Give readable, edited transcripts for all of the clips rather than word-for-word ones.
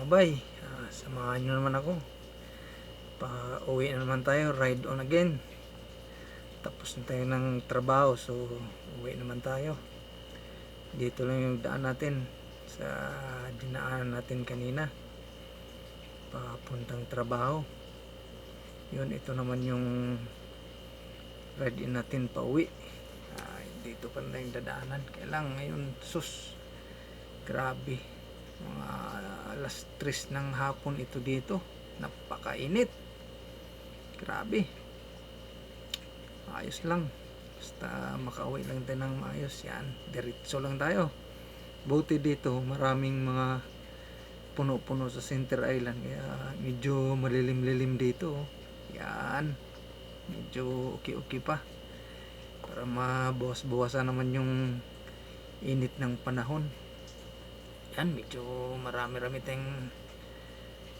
bay, samahan nyo naman ako. Pa-uwi na naman tayo, ride on again. Tapos na tayo ng trabaho, so uwi naman tayo. Dito lang yung daan natin sa dinaanan natin kanina, papuntang trabaho. Yun, ito naman yung ride in natin pa uwi. Dito pa na yung dadaanan. Kailang ngayon, sus, grabe, mga alas 3 ng hapon ito dito. Napakainit, grabe. Ayos lang, basta makauwi lang tayo ng maayos. Yan, diretso lang tayo. Buti dito maraming mga puno-puno sa Center Island, kaya medyo malilim-lilim dito. Yan, medyo okay pa, para mabawas-bawasan naman yung init ng panahon. Yan, medyo marami-rami tayong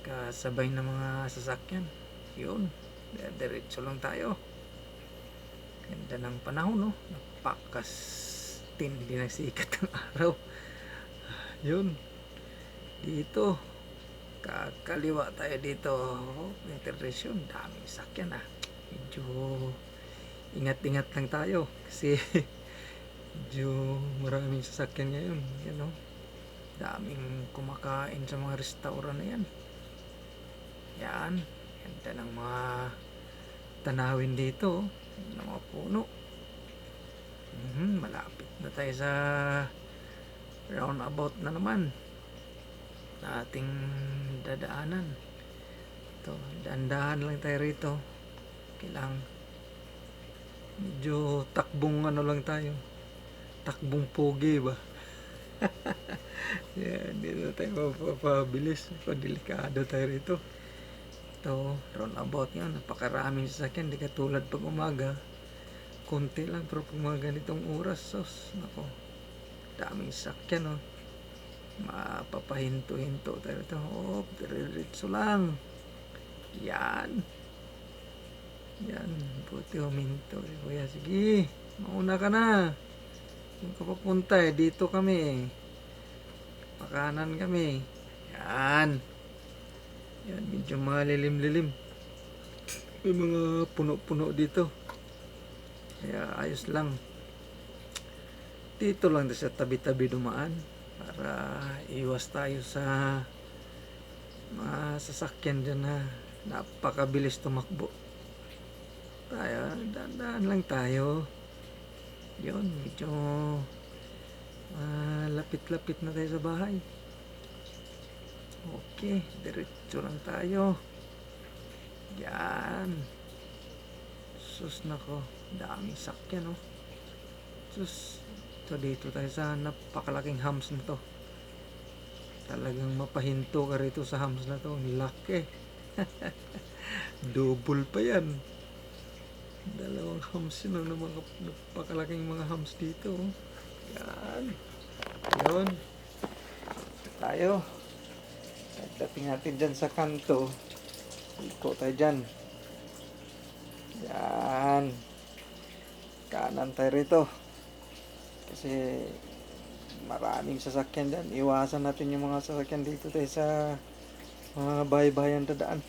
kasabay na mga sasakyan. Yun, diretso lang tayo. Ganda ng panahon, no? Napakas tindi ng sikat ng araw. Yun, dito kakaliwa tayo dito. Intersection, daming sakyan. Medyo ingat-ingat lang tayo kasi medyo maraming sasakyan ngayon. Yan, no? Daming kumakain sa mga restaurant na yan. Yan, ganda ng mga tanawin dito, ng mga puno. Malapit na tayo sa roundabout na naman na ating dadaanan. Ito, dahan-dahan lang tayo rito. Kailang medyo takbong ano lang tayo, takbong pogi ba. Yan, dito tayo mapapabilis, delikado tayo rito. Ito, roundabout yan, napakaraming sasakyan, di katulad pag umaga, konti lang. Pero pag mga ganitong oras, sos, nako, daming sasakyan, mapapahinto-hinto tayo rito. Diretso lang. Yan, buti huminto si kuya. Sige, mauna ka na. Yung kapapunta dito kami, pakanan kami. Yan, medyo malilim-lilim, may mga puno-puno dito, kaya ayos lang. Dito lang sa tabi-tabi dumaan para iwas tayo sa mga sasakyan dyan na napakabilis tumakbo. Tayo, dahan-dahan lang tayo. Yun, medyo lapit-lapit na tayo sa bahay. Okay, diretso lang tayo. Yan, sus, nako, daming sakyan, no? Sus, ito, dito tayo sa napakalaking hams na to. Talagang mapahinto ka rito sa hams na to. Laki. Double pa yan. Dalawang hams yun, ng mga napakalaking mga hams dito. Yan, yun, tayo. Dating natin dyan sa kanto, iko tayo dyan. Yan, kanan tayo rito kasi maraming sasakyan dyan. Iwasan natin yung mga sasakyan dito tayo sa mga bahay-bahayan dadaan,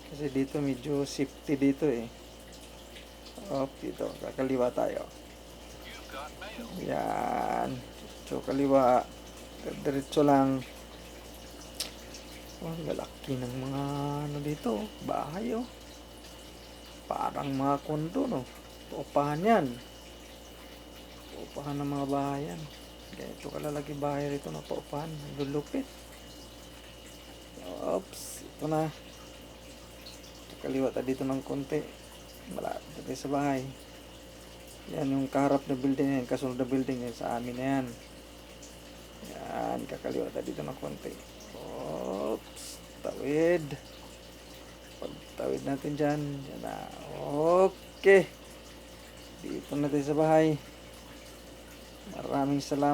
kasi dito medyo safety dito dito, kakaliwa tayo. Yan, so kaliwa, diretso lang. Lalaki ng mga ano dito, bahay, parang mga kondo, no? Paupahan yan, paupahan ng mga bahay yan. Ganito kalalaki bahay rito na paupahan, lulupit. Oops, ito na, kaliwa tayo dito ng konti, malapit tayo sa bahay. Yan yung kaharap na building yan, kasunod na building yan, sa amin na yan. Yan, kakaliwa tayo dito ng konti. Oops, tawid. Pagtawid natin dyan, yan na. Okay, dito na tayo sa bahay. Maraming salamat.